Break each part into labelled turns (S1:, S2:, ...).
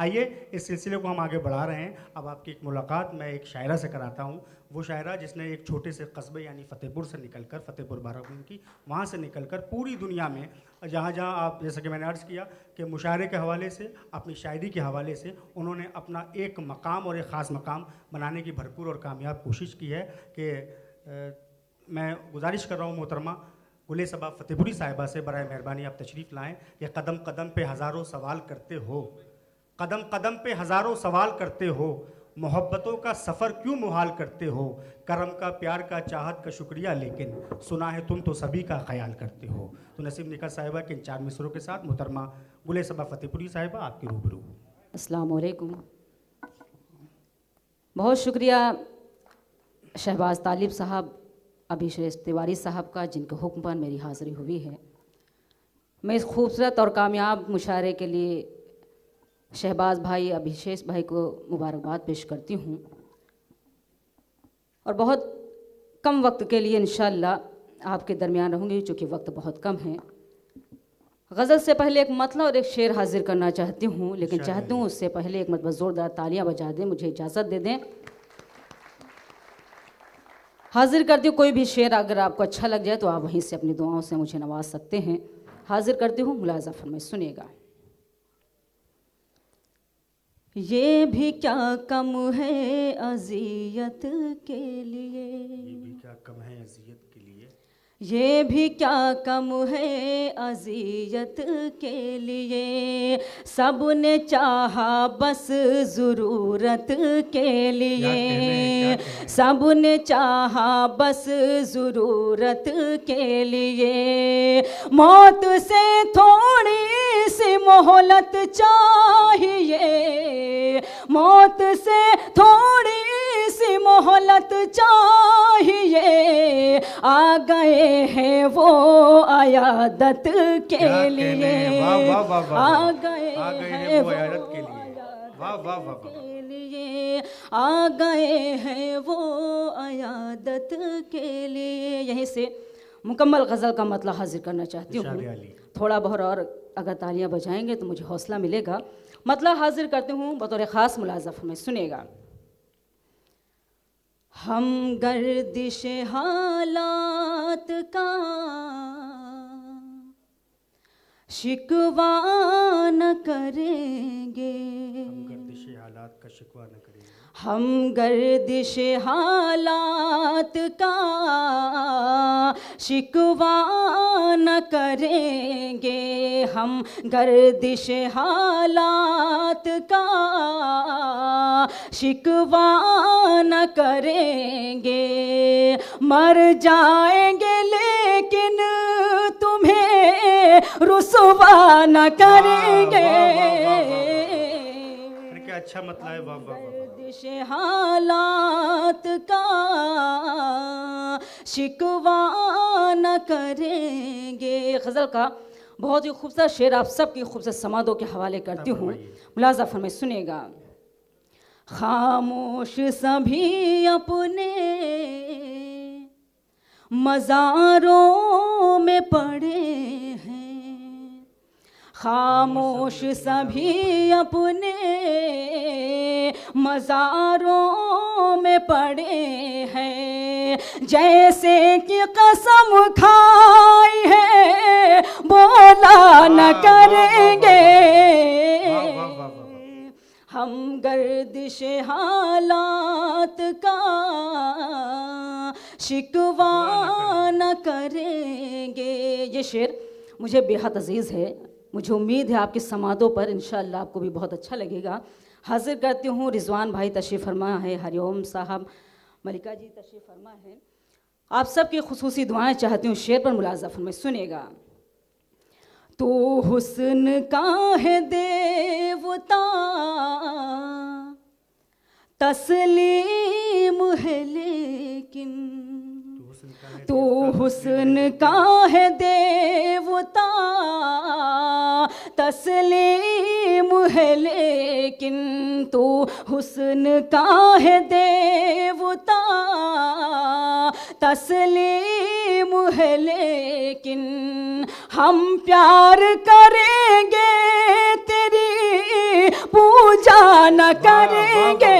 S1: आइए इस सिलसिले को हम आगे बढ़ा रहे हैं। अब आपकी एक मुलाकात मैं एक शायरा से कराता हूँ। वो शायरा जिसने एक छोटे से कस्बे यानी फ़तेहपुर से निकलकर, फ़तेहपुर बारागुंज की, वहाँ से निकलकर पूरी दुनिया में जहाँ जहाँ आप, जैसा कि मैंने अर्ज़ किया कि मुशायरे के हवाले से, अपनी शायरी के हवाले से उन्होंने अपना एक मकाम और एक ख़ास मकाम बनाने की भरपूर और कामयाब कोशिश की है। कि मैं गुजारिश कर रहा हूँ मोहतरमा गुले सबा फ़तेहपुरी साहिबा से, बराए मेहरबानी आप तशरीफ़ लाएँ। ये कदम कदम पे हज़ारों सवाल करते हो, कदम कदम पे हज़ारों सवाल करते हो, मोहब्बतों का सफ़र क्यों मुहाल करते हो, करम का, प्यार का, चाहत का शुक्रिया, लेकिन सुना है तुम तो सभी का ख्याल करते हो। तो नसीम निकर साहिबा के इन 4 मिसरों के साथ मोहतरमा गुले सबा फ़तेहपुरी साहिबा आपके रूबरू।
S2: अस्सलाम वालेकुम। बहुत शुक्रिया शहबाज तालिब साहब, अभिषेक तिवारी साहब का, जिनके हुक्म पर मेरी हाज़िरी हुई है। मैं इस खूबसूरत और कामयाब मुशायरे के लिए शहबाज भाई, अभिषेक भाई को मुबारकबाद पेश करती हूँ। और बहुत कम वक्त के लिए इंशाअल्लाह आपके दरमियान रहूँगी, चूँकि वक्त बहुत कम है। गज़ल से पहले एक मतला और एक शेर हाजिर करना चाहती हूँ, लेकिन चाहती हूँ उससे पहले एक मरतबा ज़ोरदार तालियां बजा दें, मुझे इजाज़त दे दें। हाजिर करती हूँ कोई भी शेर, अगर आपको अच्छा लग जाए तो आप वहीं से अपनी दुआओं से मुझे नवाज सकते हैं। हाजिर करती हूँ, मुलाज़ा फरमाएं, सुनिएगा। ये भी क्या कम है अज़ियत के लिए,
S1: ये भी क्या कम है अज़ियत के लिए,
S2: ये भी क्या कम है अज़ियत के लिए, सब ने चाहा बस ज़रूरत के लिए, सब ने चाहा बस ज़रूरत के लिए, मौत से थोड़ी सी मोहलत चाहिए, मौत से थोड़ी सी मोहलत चाहिए, आ गए हैं वो अयादत के लिए, आ गए हैं वो अयादत के लिए, आ गए हैं वो अयादत के लिए। यहीं से मुकम्मल गज़ल का मतलब हाजिर करना चाहती हूँ। थोड़ा बहुत और अगर तालियां बजाएंगे तो मुझे हौसला मिलेगा। मतलब हाजिर करती हूँ बतौर ख़ास मुलाज़फ़ में, सुनिएगा। हम गर्दिश हालात का शिकवा न करेंगे,
S1: हम गर्दिश हालात का शिकवा न करेंगे,
S2: हम गर्दिश हालात का शिकवा न करेंगे, हम गर्दिश हालात का शिकवा न करेंगे, मर जाएंगे लेकिन तुम्हें रुसवा न करेंगे।
S1: क्या अच्छा मतलब है, वाह वाह वाह।
S2: हालात का शिकवा न करेंगे। गज़ल का बहुत ही खूबसूरत शेर आप सबकी खूबसूरत समादों के हवाले करती हूँ, मुलाज़ा फरमाएं, सुनिएगा। खामोश सभी अपने मज़ारों में पड़े हैं, खामोश सभी अपने मज़ारों में पड़े हैं, जैसे कि कसम खाई है बोला न करेंगे, हम गर्दिश हालात का शिकवा न करेंगे। ये शेर मुझे बेहद अजीज़ है, मुझे उम्मीद है आपकी समातों पर इंशाअल्लाह आपको भी बहुत अच्छा लगेगा। हाजिर करती हूँ रिजवान भाई तशरीफ़ फरमा है, हरिओम साहब, मलिका जी तशरीफ़ फरमा है। आप सबकी खुसूसी दुआएं चाहती हूँ। शेर पर मुलाज़ा फरमाएं, सुनिएगा। तो हुस्न का है देवता तस्लीम है लेकिन, तो हुस्न का है देवता तस्लीम है लेकिन, तो हुस्न का है देवता तस्लीम है लेकिन, हम प्यार करेंगे तेरी पूजा न करेंगे।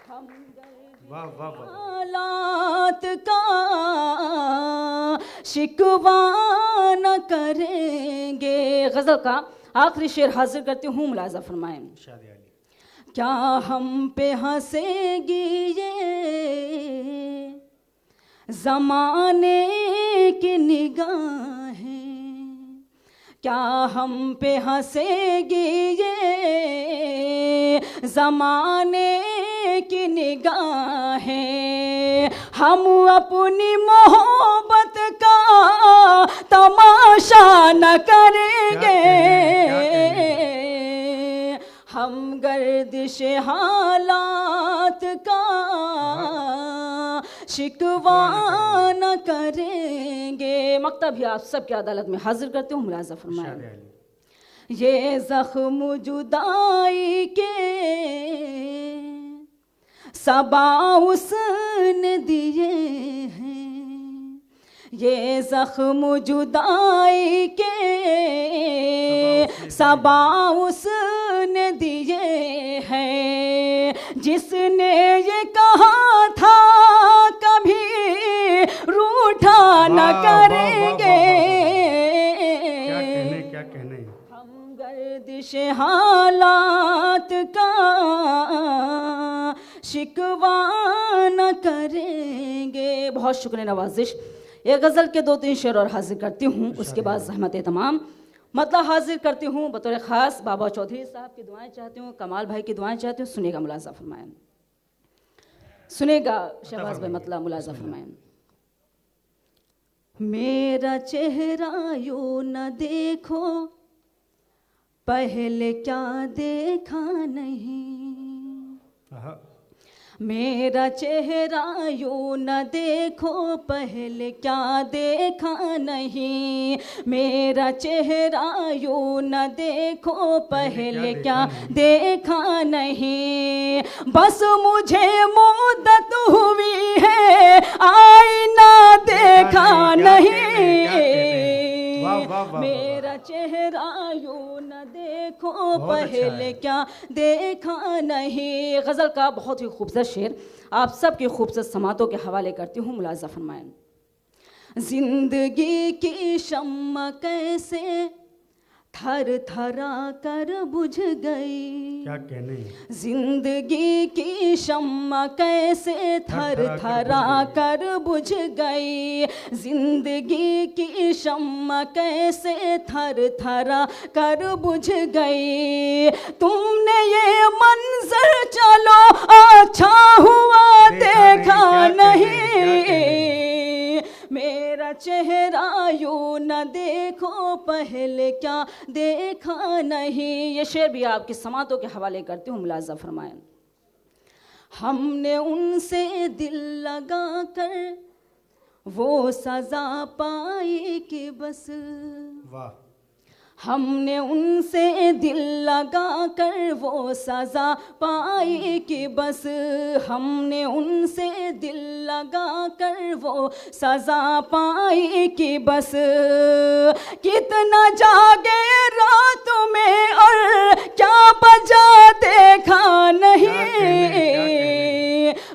S2: हम
S1: वाह वाह वाह।
S2: हालात का शिकवा न करेंगे। गजल का आखिरी शेर हाजिर करती हूँ, मुलाजा फरमाएं।
S1: शादी अली।
S2: क्या हम पे हंसेगी ये ज़माने की निगाहें, क्या हम पे हंसेगी ये ज़माने की निगाहें। हम अपनी मोहब्बत का तमाशा न करेंगे। हम गर्दिश हालात का शिकवा न करेंगे। मकता भी आप सबकी अदालत में हाजिर करते हूँ, मुलाजा फरमाएं। ये जख्म जुदाई के सबा उसने दिए हैं, ये जख्म जुदाई के सबा उसने दिए हैं। जिसने ये कहा था कभी रूठा न करेंगे।
S1: क्या कहने।
S2: हम गर्दिश हालात का शिकवा न करेंगे। बहुत शुक्रिया नवाजिश। ये गज़ल के 2-3 शेर और हाजिर करती हूँ, उसके बाद ज़हमत तमाम मतलब हाजिर करती हूँ। बतौर ख़ास बाबा चौधरी साहब की दुआएं चाहती हूँ, कमाल भाई की दुआएं चाहती हूँ। सुनेगा मुलाजा फरमाएं, सुनेगा शहबाज भाई, मतलब मुलाजा फरमाएं। मेरा चेहरा यूं न देखो, पहले क्या देखा नहीं। मेरा चेहरा यूं न देखो, पहले क्या देखा नहीं। मेरा चेहरा यूं न देखो, पहले क्या देखा नहीं। बस मुझे मुद्दत हुई है, आईना देखा नहीं। मेरा चेहरा यूं न देखो, पहले क्या देखा नहीं। गज़ल का बहुत ही खूबसूरत शेर आप सबकी खूबसूरत समातों के हवाले करती हूँ, मुलाजा फरमाएं। जिंदगी की शम्मा कैसे थर थरा कर बुझ गई।
S1: क्या कहने।
S2: जिंदगी की शम्मा कैसे थर थरा कर बुझ गई। जिंदगी की शम्मा कैसे थर थरा कर बुझ गई। तुमने ये मंजर चलो अच्छा हुआ देखा नहीं। मेरा चेहरा यूं न देखो, पहले क्या देखा नहीं। ये शेर भी आपकी समातों के हवाले करती हूँ, मुलाजा फरमाएं। हमने उनसे दिल लगा कर वो सजा पाई कि बस।
S1: वाह।
S2: हमने उनसे दिल लगा कर वो सजा पाई कि बस। हमने उनसे दिल लगा कर वो सजा पाई कि बस। कितना जागे रात में और क्या बजा देखा नहीं।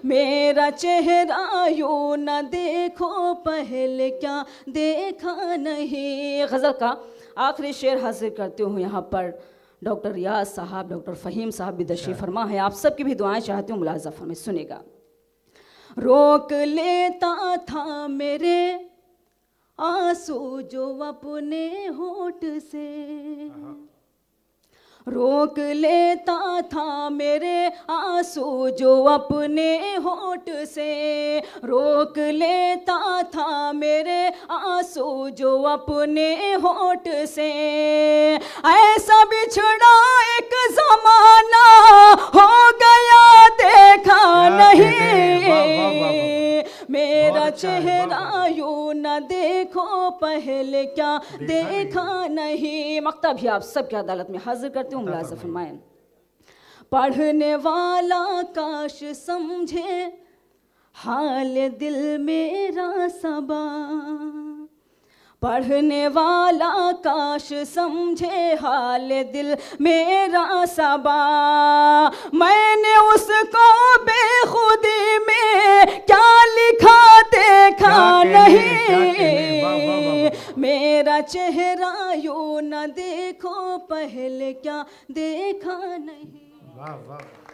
S2: मेरा चेहरा यूं न देखो, पहले क्या देखा नहीं। गज़ल का आखिरी शेर हाजिर करती हूँ। यहाँ पर डॉक्टर रियाज साहब, डॉक्टर फ़हीम साहब भी तशरीफ़ फरमा है। आप सबकी भी दुआएं चाहती हूँ, मुलाजा फरमाएं। सुनेगा। रोक लेता था मेरे आंसू जो अपने होठ से, रोक लेता था मेरे आंसू जो अपने होठ से। रोक लेता था मेरे आंसू जो अपने होठ से। ऐसा बिछड़ा एक ज़माना हो गया देखा नहीं। मेरा चेहरा यूं न देखो, पहले क्या देखा नहीं। मकता भी आप सबकी अदालत में हाजिर करती हूँ, मुलाजा फरमाएं। पढ़ने वाला काश समझे हाल दिल मेरा सबा। पढ़ने वाला काश समझे हाल दिल मेरा सबा, मैंने उसको बेखुदी में क्या लिखा देखा नहीं,
S1: वाह वाह वाह,
S2: मेरा चेहरा यूं न देखो पहले क्या देखा नहीं।
S1: वाह वाह।